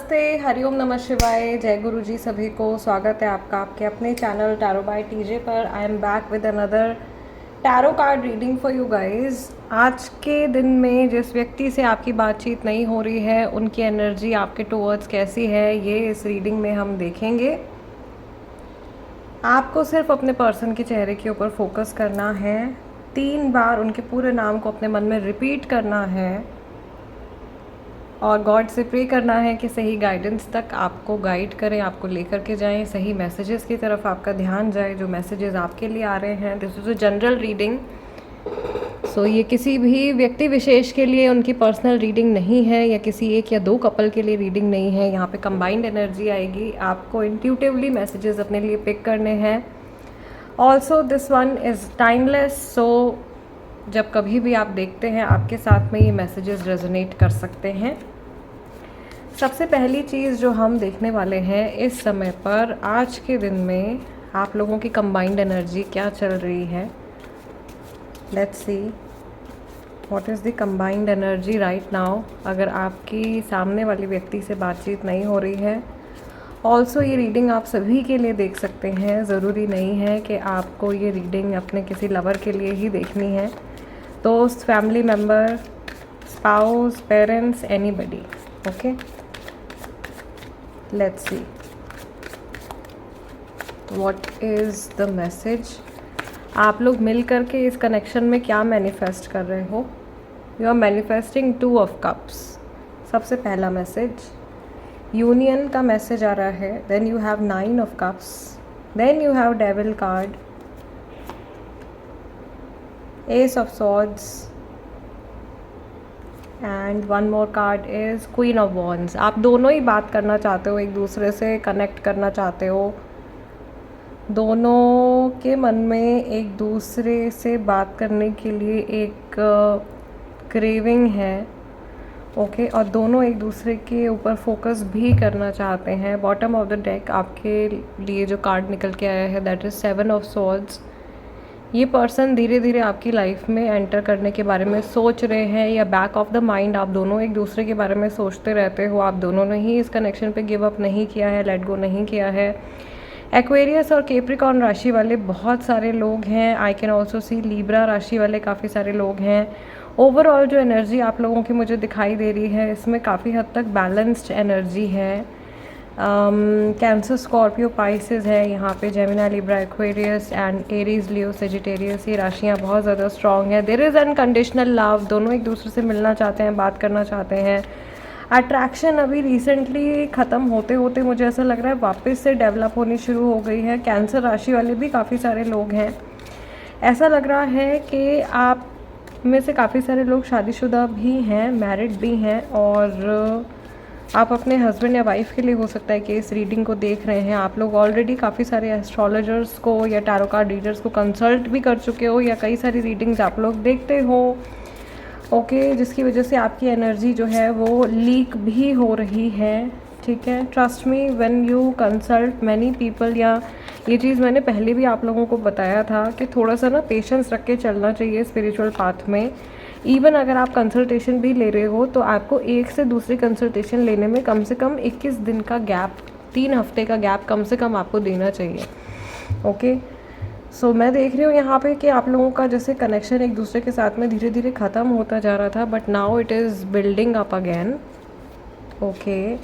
नमस्ते, हरिओम नमः शिवाय, जय गुरु जी सभी को। स्वागत है आपका आपके अपने चैनल टैरो बाय टीजे पर। I am back with another tarot card reading for you guys. आज के दिन में जिस व्यक्ति से आपकी बातचीत नहीं हो रही है, उनकी एनर्जी आपके टुवर्ड्स कैसी है, ये इस रीडिंग में हम देखेंगे। आपको सिर्फ अपने पर्सन के चेहरे के ऊपर फोकस करना है। 3 बार उनके पूरे नाम को अपने मन में रिपीट करना है और गॉड से प्रे करना है कि सही गाइडेंस तक आपको गाइड करें, आपको लेकर के जाएं, सही मैसेजेस की तरफ आपका ध्यान जाए जो मैसेजेस आपके लिए आ रहे हैं। This is a general reading, so ये किसी भी व्यक्ति विशेष के लिए उनकी पर्सनल रीडिंग नहीं है या किसी एक या 2 कपल के लिए रीडिंग नहीं है। यहाँ पे कंबाइंड एनर्जी आएगी, आपको इंट्यूटिवली मैसेजेस अपने लिए पिक करने हैं। Also this one is timeless, so जब कभी भी आप देखते हैं आपके साथ में ये मैसेजेस रेजोनेट कर सकते हैं। सबसे पहली चीज़ जो हम देखने वाले हैं इस समय पर, आज के दिन में आप लोगों की कंबाइंड एनर्जी क्या चल रही है। Let's see what is the combined energy right now. अगर आपकी सामने वाली व्यक्ति से बातचीत नहीं हो रही है, ऑल्सो ये रीडिंग आप सभी के लिए देख सकते हैं। ज़रूरी नहीं है कि आपको ये रीडिंग अपने किसी लवर के लिए ही देखनी है। दोस्त, family member, spouse, parents, anybody. Okay, let's see what is the message. आप लोग मिल करके इस कनेक्शन में क्या मैनिफेस्ट कर रहे हो। You are manifesting 2 of cups. सबसे पहला मैसेज यूनियन का मैसेज आ रहा है। Then you have 9 of cups, then you have devil card, ace of swords and one more card is queen of wands. आप दोनों ही बात करना चाहते हो, एक दूसरे से कनेक्ट करना चाहते हो। दोनों के मन में एक दूसरे से बात करने के लिए एक क्रेविंग है। ओके, और दोनों एक दूसरे के ऊपर फोकस भी करना चाहते हैं। बॉटम ऑफ द डेक आपके लिए जो कार्ड निकल के आया है दैट इज़ 7 ऑफ सॉर्ड्स। ये पर्सन धीरे धीरे आपकी लाइफ में एंटर करने के बारे में सोच रहे हैं, या बैक ऑफ द माइंड आप दोनों एक दूसरे के बारे में सोचते रहते हो। आप दोनों ने ही इस कनेक्शन पे गिव अप नहीं किया है, लेट गो नहीं किया है। एक्वेरियस और कैप्रिकॉर्न राशि वाले बहुत सारे लोग हैं। I can also see Libra राशि वाले काफ़ी सारे लोग हैं। ओवरऑल जो एनर्जी आप लोगों की मुझे दिखाई दे रही है, इसमें काफ़ी हद तक बैलेंस्ड एनर्जी है। कैंसर, स्कॉर्पियो, पाइसेस है यहाँ पे, Gemini, Libra, Aquarius and Aries, Leo, Sagittarius. ये राशियाँ बहुत ज़्यादा स्ट्रॉन्ग है। There is unconditional love. दोनों एक दूसरे से मिलना चाहते हैं, बात करना चाहते हैं। अट्रैक्शन अभी रिसेंटली ख़त्म होते होते मुझे ऐसा लग रहा है वापस से डेवलप होनी शुरू हो गई है। कैंसर राशि वाले भी काफ़ी सारे लोग हैं। ऐसा लग रहा है कि आप में से काफ़ी सारे लोग शादीशुदा भी हैं, मैरिड भी हैं, और आप अपने हस्बैंड या वाइफ के लिए हो सकता है कि इस रीडिंग को देख रहे हैं। आप लोग ऑलरेडी काफ़ी सारे एस्ट्रोलॉजर्स को या टैरो कार्ड रीडर्स को कंसल्ट भी कर चुके हो, या कई सारी रीडिंग्स आप लोग देखते हो। ओके, जिसकी वजह से आपकी एनर्जी जो है वो लीक भी हो रही है। ठीक है, trust me when you consult many people, या ये चीज़ मैंने पहले भी आप लोगों को बताया था कि थोड़ा सा ना पेशेंस रख के चलना चाहिए स्पिरिचुअल पाथ में। इवन अगर आप कंसल्टेशन भी ले रहे हो तो आपको एक से दूसरी कंसल्टेशन लेने में कम से कम 21 दिन का गैप, 3 हफ्ते का गैप कम से कम आपको देना चाहिए। ओके, सो मैं देख रही हूँ यहाँ पे कि आप लोगों का जैसे कनेक्शन एक दूसरे के साथ में धीरे धीरे ख़त्म होता जा रहा था, but now it is building up again. Okay,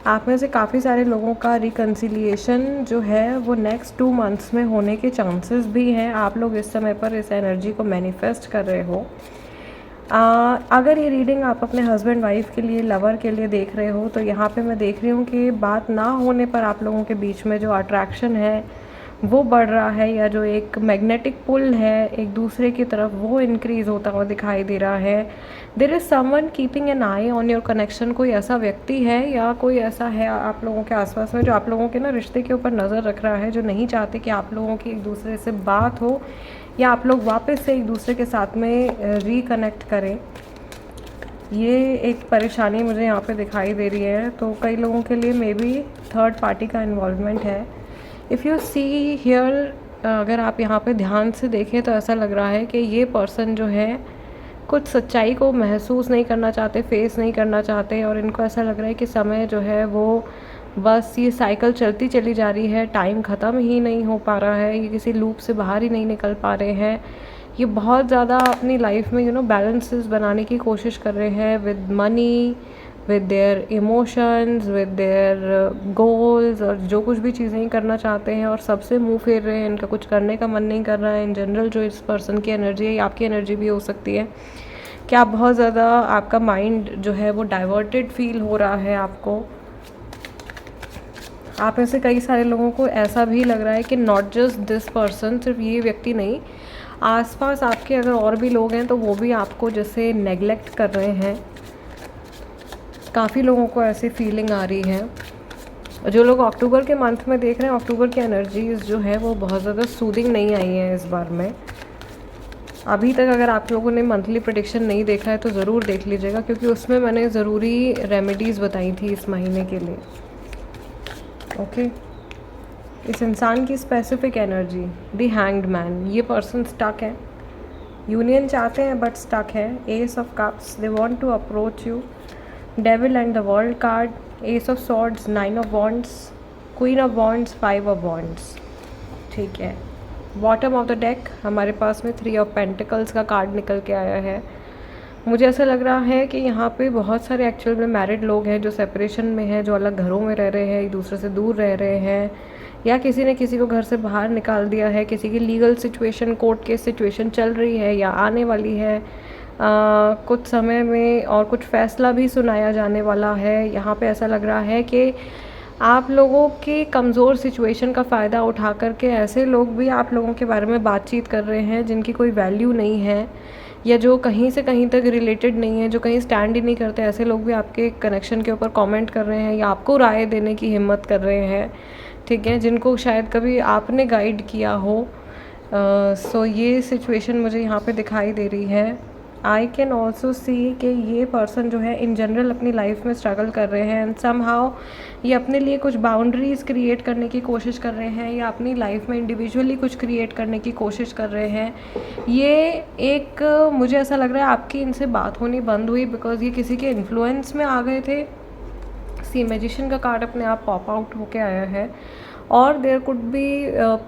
आप में से काफ़ी सारे लोगों का रिकन्सिलिएशन जो है वो नेक्स्ट 2 मंथ्स में होने के चांसेस भी हैं। आप लोग इस समय पर इस एनर्जी को मैनिफेस्ट कर रहे हो। अगर ये रीडिंग आप अपने हस्बैंड वाइफ के लिए, लवर के लिए देख रहे हो, तो यहाँ पे मैं देख रही हूँ कि बात ना होने पर आप लोगों के बीच में जो अट्रैक्शन है वो बढ़ रहा है, या जो एक मैग्नेटिक पुल है एक दूसरे की तरफ वो इंक्रीज़ होता हुआ दिखाई दे रहा है। There is someone keeping an eye on your connection. कोई ऐसा व्यक्ति है या कोई ऐसा है आप लोगों के आसपास में जो आप लोगों के ना रिश्ते के ऊपर नज़र रख रहा है, जो नहीं चाहते कि आप लोगों की एक दूसरे से बात हो या आप लोग वापस से एक दूसरे के साथ में रिकनेक्ट करें। ये एक परेशानी मुझे यहाँ पे दिखाई दे रही है। तो कई लोगों के लिए मे बी थर्ड पार्टी का इन्वॉल्वमेंट है। इफ़ यू सी हियर, अगर आप यहाँ पे ध्यान से देखें तो ऐसा लग रहा है कि ये पर्सन जो है कुछ सच्चाई को महसूस नहीं करना चाहते, फेस नहीं करना चाहते, और इनको ऐसा लग रहा है कि समय जो है वो बस ये साइकिल चलती चली जा रही है, टाइम ख़त्म ही नहीं हो पा रहा है, ये किसी लूप से बाहर ही नहीं निकल पा रहे हैं। ये बहुत ज़्यादा अपनी लाइफ में बैलेंसेस बनाने की कोशिश कर रहे हैं with money, with their emotions, with their goals, और जो कुछ भी चीज़ें करना चाहते हैं और सबसे मुंह फेर रहे हैं, इनका कुछ करने का मन नहीं कर रहा है। इन जनरल जो इस पर्सन की एनर्जी है, आपकी एनर्जी भी हो सकती है कि आप बहुत ज़्यादा, आपका माइंड जो है वो डाइवर्टेड फील हो रहा है आपको। आप में से कई सारे लोगों को ऐसा भी लग रहा है कि नॉट जस्ट दिस पर्सन, सिर्फ ये व्यक्ति नहीं, आसपास आपके अगर और भी लोग हैं तो वो भी आपको जैसे नेग्लेक्ट कर रहे हैं। काफ़ी लोगों को ऐसी फीलिंग आ रही है। जो लोग अक्टूबर के मंथ में देख रहे हैं, अक्टूबर की एनर्जीज जो है वो बहुत ज़्यादा सूदिंग नहीं आई हैं इस बार में। अभी तक अगर आप लोगों ने मंथली प्रेडिक्शन नहीं देखा है तो ज़रूर देख लीजिएगा, क्योंकि उसमें मैंने ज़रूरी रेमेडीज़ बताई थी इस महीने के लिए। ओके, इस इंसान की specific energy, the hanged man, ये पर्सन स्टक है, यूनियन चाहते हैं बट स्टक है। Ace of cups, they want to approach you. Devil and the world card, ace of swords, 9 of wands, queen of wands, 5 of wands. ठीक है, bottom of the deck हमारे पास में 3 of pentacles का card निकल के आया है। मुझे ऐसा लग रहा है कि यहाँ पे बहुत सारे एक्चुअल में मैरिड लोग हैं जो सेपरेशन में हैं, जो अलग घरों में रह रहे हैं, एक दूसरे से दूर रह रहे हैं, या किसी ने किसी को घर से बाहर निकाल दिया है, किसी की legal situation, court case situation चल रही है या आने वाली है कुछ समय में, और कुछ फ़ैसला भी सुनाया जाने वाला है। यहाँ पे ऐसा लग रहा है कि आप लोगों की कमज़ोर सिचुएशन का फ़ायदा उठा करके ऐसे लोग भी आप लोगों के बारे में बातचीत कर रहे हैं जिनकी कोई वैल्यू नहीं है, या जो कहीं से कहीं तक रिलेटेड नहीं है, जो कहीं स्टैंड ही नहीं करते, ऐसे लोग भी आपके कनेक्शन के ऊपर कमेंट कर रहे हैं या आपको राय देने की हिम्मत कर रहे हैं। ठीक है, जिनको शायद कभी आपने गाइड किया हो। सो ये सिचुएशन मुझे यहाँ पे दिखाई दे रही है। आई कैन ऑल्सो सी कि ये पर्सन जो है इन जनरल अपनी लाइफ में स्ट्रगल कर रहे हैं, एंड समहाउ ये अपने लिए कुछ बाउंड्रीज़ क्रिएट करने की कोशिश कर रहे हैं, या अपनी लाइफ में इंडिविजुअली कुछ क्रिएट करने की कोशिश कर रहे हैं। ये एक मुझे ऐसा लग रहा है आपकी इनसे बात होनी बंद हुई बिकॉज ये किसी के इन्फ्लुएंस में आ गए थे। सी मैजिशियन का कार्ड अपने आप पॉप आउट होके आया है, और there could be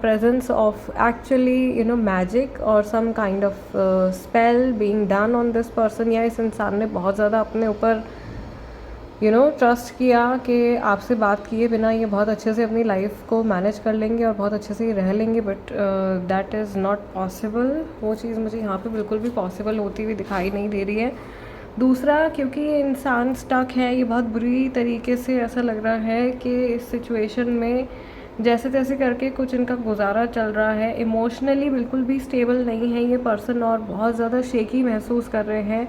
presence of actually magic or some kind of spell being done on this person, या इस इंसान ने बहुत ज़्यादा अपने ऊपर ट्रस्ट किया कि आपसे बात किए बिना ये बहुत अच्छे से अपनी लाइफ को मैनेज कर लेंगे और बहुत अच्छे से ही रह लेंगे, but that is not possible. वो चीज़ मुझे यहाँ पे बिल्कुल भी पॉसिबल होती हुई दिखाई नहीं दे रही है। दूसरा, क्योंकि ये इंसान स्टक है, ये बहुत बुरी तरीके से ऐसा लग रहा है कि इस सिचुएशन में जैसे तैसे करके कुछ इनका गुजारा चल रहा है। इमोशनली बिल्कुल भी स्टेबल नहीं है ये पर्सन, और बहुत ज़्यादा शेकी महसूस कर रहे हैं।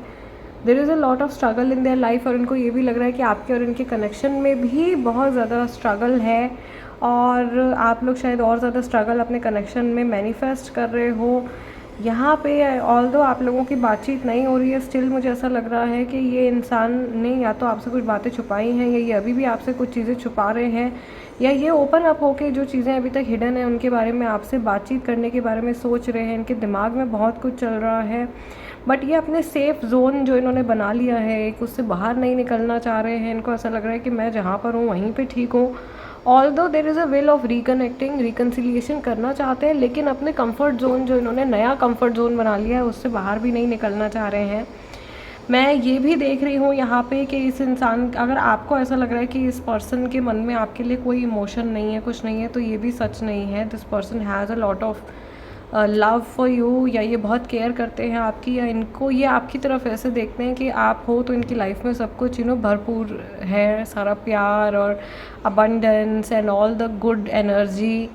There is a lot of struggle in their life, और इनको ये भी लग रहा है कि आपके और इनके कनेक्शन में भी बहुत ज़्यादा स्ट्रगल है, और आप लोग शायद और ज़्यादा स्ट्रगल अपने कनेक्शन में मैनिफेस्ट कर रहे हो। यहाँ पे ऑल्दो आप लोगों की बातचीत नहीं हो रही है, स्टिल मुझे ऐसा लग रहा है कि ये इंसान ने या तो आपसे कुछ बातें छुपाई हैं, या ये अभी भी आपसे कुछ चीज़ें छुपा रहे हैं, या ये ओपन अप होके जो चीज़ें अभी तक हिडन है उनके बारे में आपसे बातचीत करने के बारे में सोच रहे हैं। इनके दिमाग में बहुत कुछ चल रहा है, बट ये अपने सेफ़ जोन जो इन्होंने बना लिया है एक, उससे बाहर नहीं निकलना चाह रहे हैं। इनको ऐसा लग रहा है कि मैं जहाँ पर हूँ वहीं पे ठीक हूँ। Although there is a will of reconnecting, reconciliation करना चाहते हैं, लेकिन अपने कंफर्ट जोन जो इन्होंने नया कंफर्ट जोन बना लिया है उससे बाहर भी नहीं निकलना चाह रहे हैं। मैं ये भी देख रही हूँ यहाँ पे कि इस इंसान, अगर आपको ऐसा लग रहा है कि इस पर्सन के मन में आपके लिए कोई इमोशन नहीं है, कुछ नहीं है, तो ये भी सच नहीं है। This person has a lot of love for you, या ये बहुत केयर करते हैं आपकी, या इनको ये आपकी तरफ ऐसे देखते हैं कि आप हो तो इनकी लाइफ में सब कुछ भरपूर है, सारा प्यार और abundance and all the good energy,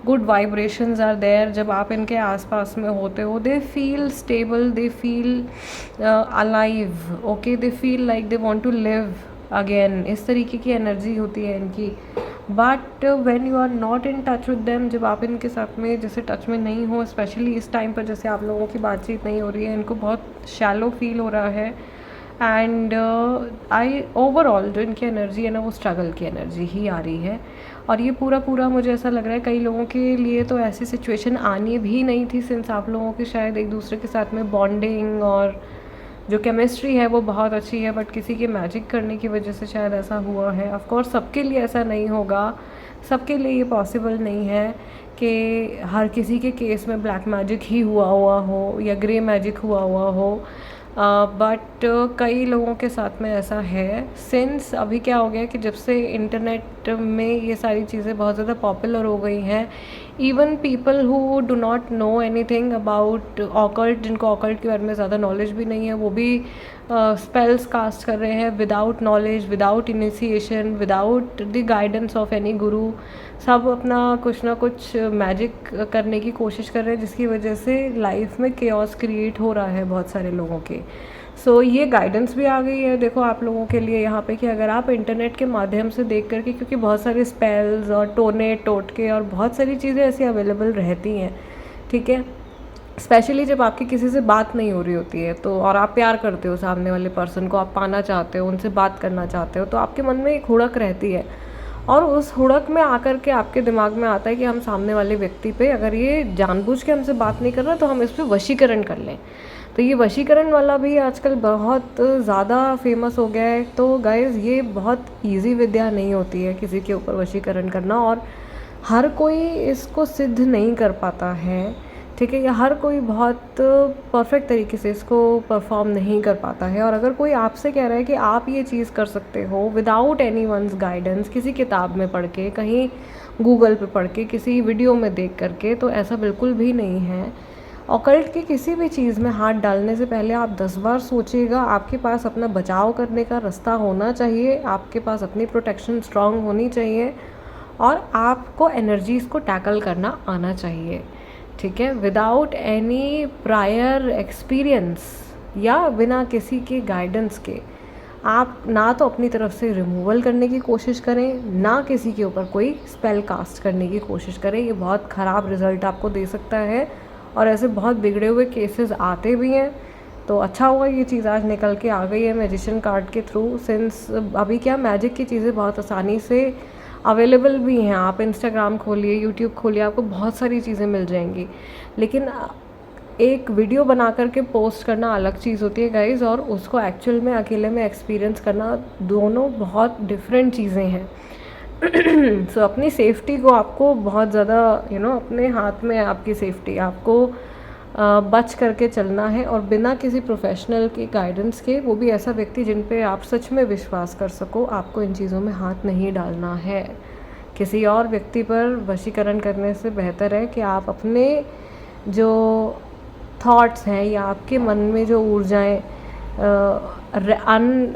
good vibrations are there. जब आप इनके आसपास में होते हो, they feel stable, they feel alive, okay, they feel like they want to live again. इस तरीके की एनर्जी होती है इनकी। But when you are not in touch with them, जब आप इनके साथ में जैसे टच में नहीं हो, स्पेशली इस टाइम पर जैसे आप लोगों की बातचीत नहीं हो रही है, इनको बहुत शैलो फील हो रहा है। एंड आई ओवरऑल जो इनकी एनर्जी है ना, वो स्ट्रगल की एनर्जी ही आ रही है। और ये पूरा मुझे ऐसा लग रहा है कई लोगों के लिए तो ऐसी सिचुएशन आनी भी नहीं थी, सिंस आप लोगों की शायद एक दूसरे के साथ में बॉन्डिंग और जो केमिस्ट्री है वो बहुत अच्छी है, बट किसी के मैजिक करने की वजह से शायद ऐसा हुआ है। ऑफ कोर्स सबके लिए ऐसा नहीं होगा, सबके लिए ये पॉसिबल नहीं है कि हर किसी के केस में ब्लैक मैजिक ही हुआ हो या ग्रे मैजिक हुआ हो, बट कई लोगों के साथ में ऐसा है। सिंस अभी क्या हो गया कि जब से इंटरनेट में ये सारी चीज़ें बहुत ज़्यादा पॉपुलर हो गई हैं, even people who do not know anything about occult, जिनको ऑकल्ट के बारे में ज़्यादा नॉलेज भी नहीं है, वो भी स्पेल्स कास्ट कर रहे हैं without knowledge, without initiation, without the guidance of any गुरु। सब अपना कुछ ना कुछ मैजिक करने की कोशिश कर रहे हैं, जिसकी वजह से लाइफ में केओस क्रिएट हो रहा है बहुत सारे लोगों के। सो ये गाइडेंस भी आ गई है देखो आप लोगों के लिए यहाँ पे कि अगर आप इंटरनेट के माध्यम से देख करके, क्योंकि बहुत सारे स्पेल्स और टोने टोटके और बहुत सारी चीज़ें ऐसी अवेलेबल रहती हैं, ठीक है, स्पेशली जब आपकी किसी से बात नहीं हो रही होती है तो, और आप प्यार करते हो सामने वाले पर्सन को, आप पाना चाहते हो, उनसे बात करना चाहते हो, तो आपके मन में एक हुड़क रहती है, और उस हुड़क में आकर के आपके दिमाग में आता है कि हम सामने वाले व्यक्ति पे, अगर ये जानबूझ के हमसे बात नहीं कर रहा तो हम इस पर वशीकरण कर लें। तो ये वशीकरण वाला भी आजकल बहुत ज़्यादा फेमस हो गया है। तो गाइज़ ये बहुत इजी विद्या नहीं होती है किसी के ऊपर वशीकरण करना, और हर कोई इसको सिद्ध नहीं कर पाता है, ठीक है, या हर कोई बहुत परफेक्ट तरीके से इसको परफॉर्म नहीं कर पाता है। और अगर कोई आपसे कह रहा है कि आप ये चीज़ कर सकते हो विदाउट एनी वंस गाइडेंस, किसी किताब में पढ़ के, कहीं गूगल पे पढ़ के, किसी वीडियो में देख करके, तो ऐसा बिल्कुल भी नहीं है। ऑकल्ट की किसी भी चीज़ में हाथ डालने से पहले आप 10 बार सोचिएगा। आपके पास अपना बचाव करने का रास्ता होना चाहिए, आपके पास अपनी प्रोटेक्शन स्ट्रांग होनी चाहिए, और आपको एनर्जीज़ को टैकल करना आना चाहिए, ठीक है, विदाउट एनी प्रायर एक्सपीरियंस या बिना किसी के गाइडेंस के। आप ना तो अपनी तरफ से रिमूवल करने की कोशिश करें, ना किसी के ऊपर कोई स्पेल कास्ट करने की कोशिश करें। ये बहुत ख़राब रिज़ल्ट आपको दे सकता है, और ऐसे बहुत बिगड़े हुए केसेस आते भी हैं। तो अच्छा हुआ ये चीज़ आज निकल के आ गई है मैजिशियन कार्ड के थ्रू। सिंस अभी क्या मैजिक की चीज़ें बहुत आसानी से अवेलेबल भी हैं, आप इंस्टाग्राम खोलिए, यूट्यूब खोलिए, आपको बहुत सारी चीज़ें मिल जाएंगी। लेकिन एक वीडियो बना करके पोस्ट करना अलग चीज़ होती है गाइज़, और उसको एक्चुअल में अकेले में एक्सपीरियंस करना, दोनों बहुत डिफरेंट चीज़ें हैं। सो अपनी सेफ्टी को आपको बहुत ज़्यादा अपने हाथ में है आपकी सेफ्टी, आपको बच करके चलना है, और बिना किसी प्रोफेशनल के गाइडेंस के, वो भी ऐसा व्यक्ति जिन पे आप सच में विश्वास कर सको, आपको इन चीज़ों में हाथ नहीं डालना है। किसी और व्यक्ति पर वशीकरण करने से बेहतर है कि आप अपने जो थॉट्स हैं या आपके मन में जो ऊर्जाएं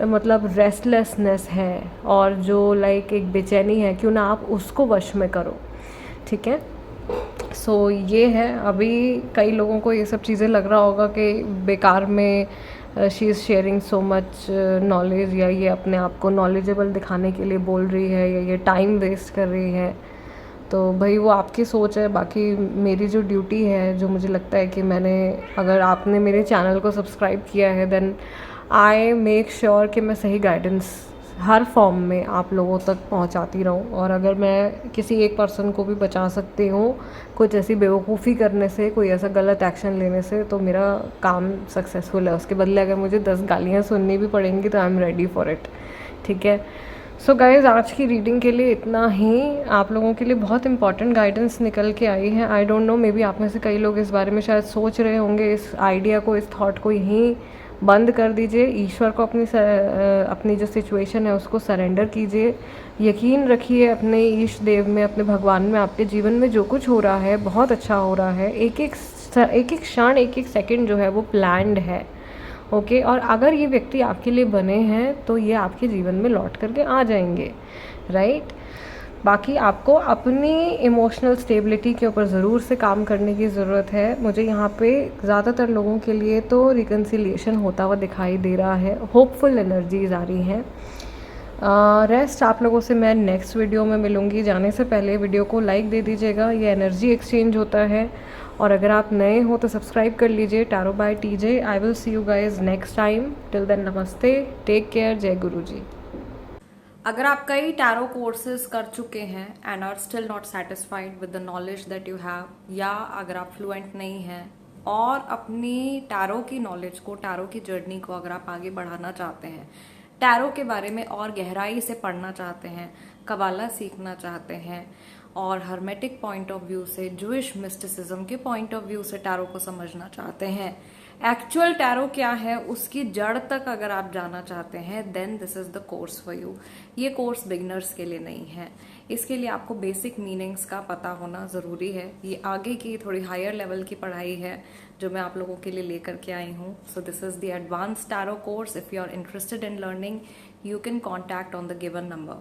मतलब रेस्टलेसनेस है, और जो लाइक एक बेचैनी है, क्यों ना आप उसको वश में करो, ठीक है। सो ये है, अभी कई लोगों को ये सब चीज़ें लग रहा होगा कि बेकार में she is sharing so much knowledge, या ये अपने आप को नॉलेजेबल दिखाने के लिए बोल रही है, या ये टाइम वेस्ट कर रही है। तो भाई वो आपकी सोच है, बाकी मेरी जो ड्यूटी है, जो मुझे लगता है कि मैंने, अगर आपने मेरे चैनल को सब्सक्राइब किया है, देन आई मेक श्योर कि मैं सही गाइडेंस हर फॉर्म में आप लोगों तक पहुंचाती रहूं। और अगर मैं किसी एक पर्सन को भी बचा सकती हूँ कुछ ऐसी बेवकूफ़ी करने से, कोई ऐसा गलत एक्शन लेने से, तो मेरा काम सक्सेसफुल है। उसके बदले अगर मुझे 10 गालियाँ सुननी भी पड़ेंगी तो I am ready for it, ठीक है। सो गाइज़ आज की रीडिंग के लिए इतना ही। आप लोगों के लिए बहुत इंपॉर्टेंट गाइडेंस निकल के आई है। I don't know, may be आप में से कई लोग इस बारे में शायद सोच रहे होंगे। इस आइडिया को, इस थॉट को यहीं बंद कर दीजिए। ईश्वर को अपनी जो सिचुएशन है उसको सरेंडर कीजिए। यकीन रखिए अपने ईश देव में, अपने भगवान में। आपके जीवन में जो कुछ हो रहा है बहुत अच्छा हो रहा है। एक एक क्षण, एक एक सेकंड जो है वो प्लान्ड है, ओके। और अगर ये व्यक्ति आपके लिए बने हैं तो ये आपके जीवन में लौट करके आ जाएंगे, राइट। बाकी आपको अपनी इमोशनल स्टेबिलिटी के ऊपर ज़रूर से काम करने की ज़रूरत है। मुझे यहाँ पे ज़्यादातर लोगों के लिए तो रिकन्सिलिएशन होता हुआ दिखाई दे रहा है, होपफुल एनर्जीज आ रही हैं। रेस्ट आप लोगों से मैं नेक्स्ट वीडियो में मिलूँगी। जाने से पहले वीडियो को लाइक दे दीजिएगा, ये एनर्जी एक्सचेंज होता है। और अगर आप नए हो तो सब्सक्राइब कर लीजिए tarot by TJ. I will see you guys next time. Till then नमस्ते, टेक केयर, जय गुरु जी। अगर आप कई टैरो कोर्सेज कर चुके हैं and are still not satisfied with the knowledge that you have, या अगर आप फ्लुएंट नहीं हैं, और अपनी टैरो की नॉलेज को, टैरो की जर्नी को अगर आप आगे बढ़ाना चाहते हैं, टैरो के बारे में और गहराई से पढ़ना चाहते हैं, कबाला सीखना चाहते हैं और हर्मेटिक पॉइंट ऑफ व्यू से, जूइश मिस्टिसिज्म के पॉइंट ऑफ व्यू से टैरो को समझना चाहते हैं, एक्चुअल टैरो क्या है उसकी जड़ तक अगर आप जाना चाहते हैं, then this is the course for you. ये कोर्स बिगिनर्स के लिए नहीं है। इसके लिए आपको बेसिक मीनिंग्स का पता होना ज़रूरी है। ये आगे की थोड़ी हायर लेवल की पढ़ाई है जो मैं आप लोगों के लिए लेकर के आई हूँ। So this is the advance tarot course. If you are interested in learning, you can contact on the given number.